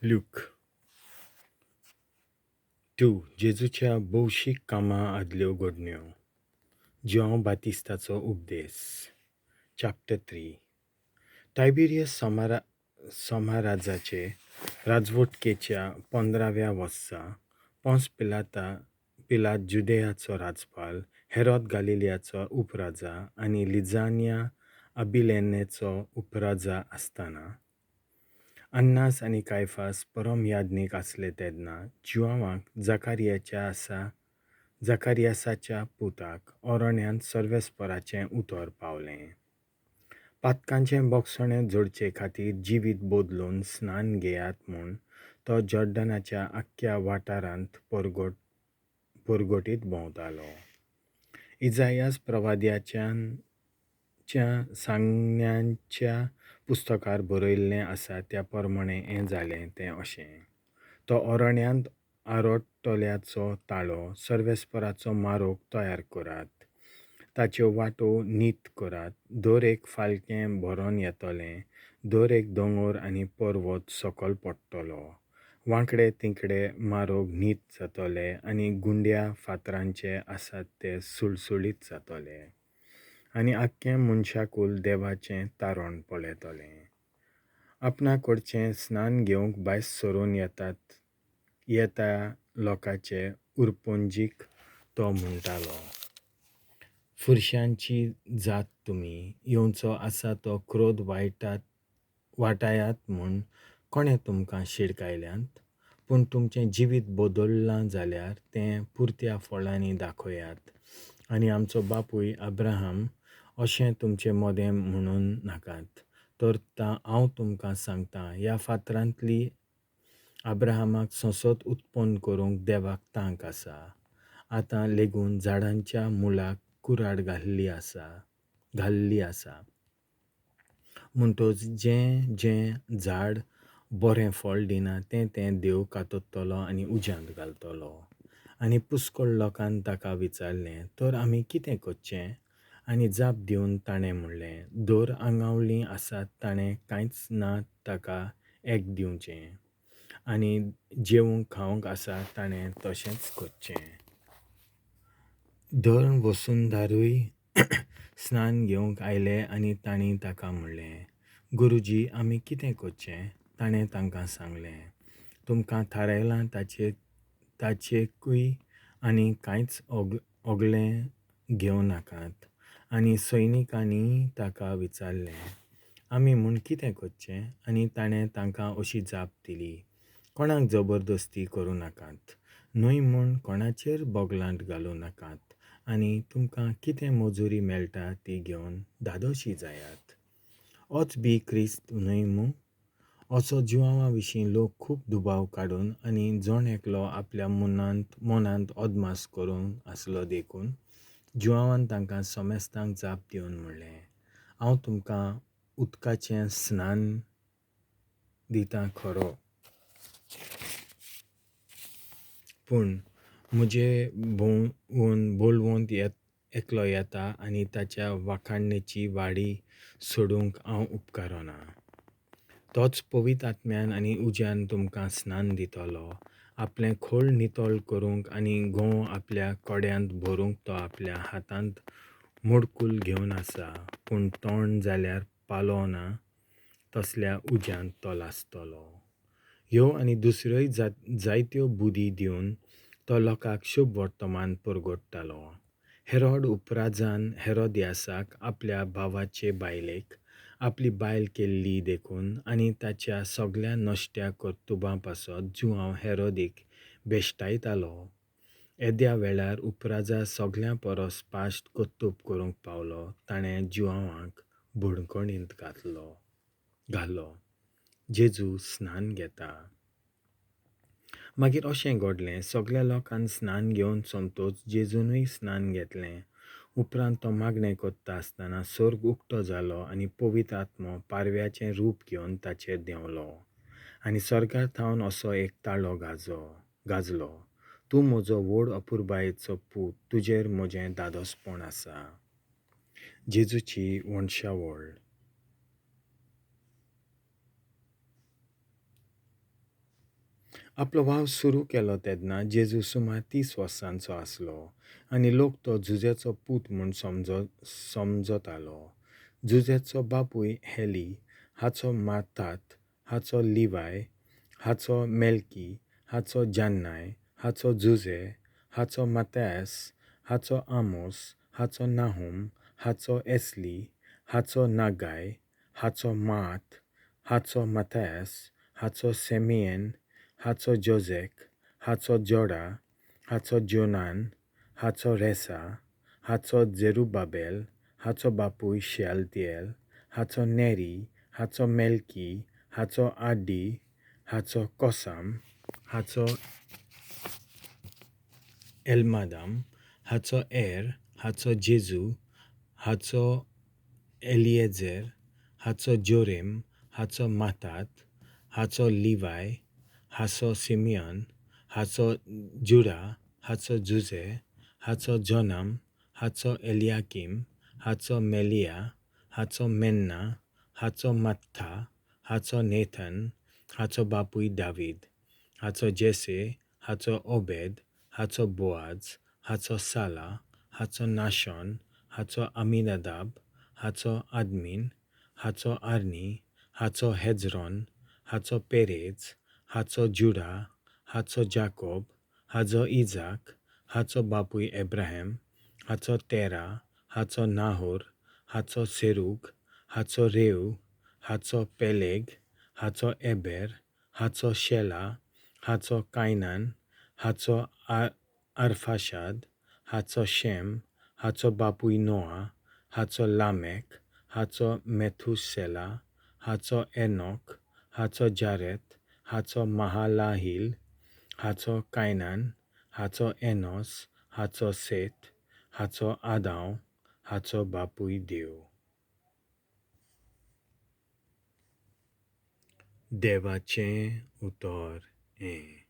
ल्यूक 2. जेजूच्या भौशीक कामां आदल्यो घडण्यो. जॉन बातिस्ताचो उपदेश. चॅप्टर 3. टायबिरियस सोमाराजाचे राजवटकेच्या 15व्या वर्सा पोंस पिलात जुदेयाचो राजपाल, हेरोद गालिलियाचो उपराजा आनी लिजानिया अबिलेनेचो उपराजा आसतना अन्नास आनी कायफास परम याज्ञीक आसले तेन्ना जुआवांक जकारियासाच्या पुताक ओरोण्यांत सर्वेस्पराचें उतर पावलें. पातकांचें बोगसणें जोडचे खातीर जिवीत बदलून स्नान घेयात म्हूण तो जॉर्डनाच्या आख्ख्या वाठारांत परगोटीत भोंवतालो. इजायास प्रवाद्याच्या सांगण्यांच्या पुस्तकार बरयल्लें आसा त्या प्रमाणें हें जालें तें अशें. तो ओरोण्यांत आरोटोल्याचो ताळो, सर्वेस्पराचो मारोग तयार करात, ताच्यो वाटो नीट करात. दर एक फालकें भरोन येतलें, दर एक दोंगर आनी पर्वत सकयल पडटलो. वांकडे तिकडे मारोग नीट जातले आनी गुंड्या फातरांचे आसात ते सुळसुळीत जातले. आनी आख्खें मनशाकूल देवाचें तारण पळयतलें. आपणा कडचें स्नान घेवंक भायर सरून येता लोकांचे उरपोंजीक तो म्हणटालो, फुरश्यांची जात तुमी, येवचो आसा तो क्रोध वाटायात म्हूण कोणें तुमकां शिडकायल्यांत? पूण तुमचें जिवीत बदल्लां जाल्यार तें पुरत्या फळांनी दाखयात. आनी आमचो बापूय अब्राहम अशें तुमचें मोदें म्हणून नाकात. तर हांव तुमकां सांगतां, ह्या फातरांतली अब्राहमाक सोंसत उत्पन्न करूंक देवाक तांक आसा. आतां लेगून झाडांच्या मुळाक कुराड घाल्ली आसा. म्हणटच जें झाड बरें फळ दिना तें देव कातरतलो आनी उज्यांत घालतलो. आनी पुष्कळ लोकांन ताका विचारलें, तर आमी कितें करचें? आनी जाप दिवन ताणें म्हणलें, दोर आंगावळीं आसात ताणें कांयच ना ताका एक दिवचें. आनी जेवंक खावंक आसा ताणें तशेंच करचें. धर वसुंदारूय स्नान घेवंक आयले आनी तांणी ताका म्हणलें, गुरुजी, आमी कितें करचें? ताणें तांकां सांगलें, तुमकां थारायलां ताचेकूय आनी कांयच ओगलें घेवं नाकात. आनी सैनिकांनी ताका विचारलें, आमी म्हूण कितें करचें? आनी ताणें तांकां अशी जाप दिली, कोणाक जबरदस्ती करूं नाकात, न्हय म्हूण कोणाचेर बोगलांत घालूं नाकात. आनी तुमकां कितें मजुरी मेळटा ती घेवन धादोशी जायात. होच बी क्रिस्त न्हय मूं? असो जुआवां विशीं लोक खूब दुबाव काडून आनी जोण एकलो आपल्या मनांत अदमास करून आसलो देखून जुआवान तांकां सोमेस्तांक जाप दिवन म्हणलें, हांव तुमकां उदकाचें स्नान दितां खरो, पूण म्हजे बोलवंत एकलो येता आनी ताच्या वाखाणणेची वाडी सोडूंक हांव उपकारना. तोच पवित्र आत्म्यान आनी उज्यान तुमकां स्नान दितलो. आपलें खोल नितळ करूंक आनी घोव आपल्या कोड्यांत भरूंक तो आपल्या हातांत मडकूल घेवन आसा. पूण तोंड जाल्यार पालो ना तसल्या उज्यांत तो लासतलो. ह्यो आनी दुसऱ्योय जायत्यो बुदी दिवन तो लोकांक शुभ वर्तमान परगडटालो. हेरोड उपराजान हेरोदियासाक आपल्या भावाचे बायलेक आपली बायल केल्ली देखून आनी ताच्या सगळ्या नश्ट्या कर्तुबां पासत जुआंव हेरोदीक बेश्टायतालो. येद्या वेळार उपराजा सगळ्यां परस पाश्ट कर्तूब करूंक पावलो. ताणें जुआवांक बुडकुणींत घालो. जेजू स्नान घेता. मागीर अशें घडलें, सगळ्या लोकांन स्नान घेवन सोमतोच जेजूनय स्नान घेतलें. उपरांत तो मागणें करता आसतना सर्ग उक्तो जालो आनी पवित्र आत्मो पारव्याचें रूप घेवन ताचेर देंवलो. आनी सर्गांतावन असो एक ताळो गाजलो, तूं म्हजो व्हड अपुरबायेचो पूत, तुजेर म्हजें दादोसपण आसा. जेजूची वंशावळ. आपलो वावर सुरू केलो तेन्ना जेजू सुमार 30 वर्सांचो आसलो आनी लोक तो जुजेचो पूत म्हूण समजतालो. जुजेचो बापूय हेली, हाचो मातात, हाचो लिवाय, हाचो मेल्की, हाचो जान्नाय, हाचो जुजे, हाचो मातयास, हाचो आमोस, हाचो नाहूम, हाचो एसली, हाचो नागाय, हाचो मात, हाचो मातयास, हाचो सेमियन, हाचो जोजेक, हाचो जोडा, हाचो जोनान, हाचो रेसा, हाचो जेरुबाबेल, हाचो बापूय शेलतिएल, हाचो नेरी, हाचो मेल्की, हाचो आडी, हाचो कोसाम, हाचो एलमादाम, हाचो हाचो जेजू, हाचो एलिएझर, हाचो जोरेम, हाचो मातात, हाचो लिवाय, हाचो सिमियन, हाचो जुडा, हाचो जुजे, हाचो जोनाम, हाचो एलियाकीम, हाचो मेलिया, हाचो मेन्ना, हाचो मत्था, हाचो नेथन, हाचो बापूय दावीद, हाचो जेसे, हाचो ओबेद, हाचो बोआज, हाचो साला, हाचो नाशॉन, हाचो अमिनादाब, हाचो आदमीन, हाचो आर्नी, हाचो हेजरॉन, हाचो पेरेज, हाचो जुडा, हाचो जाकोब, हाचो इजाक, हाचो बापूय एब्राहिम, हाचो तेरा, हाचो नाहोर, हाचो सेरूग, हाचो रेव, हाचो पेलेग, हाचो एबेर, हाचो शेला, हाचो कायनान, हाचो आर्फाशाद, हाचो शेम, हाचो बापूय नोआ, हाचो लामेक, हाचो मेथुसेला, हाचो एनोक, हाचो जारेत, हाचो महालाहिल, हाचो कायनान, हाचो एनोस, हाचो सेत, हाचो आदाव, हाचो बापूय देव. देवाचें उतर हें.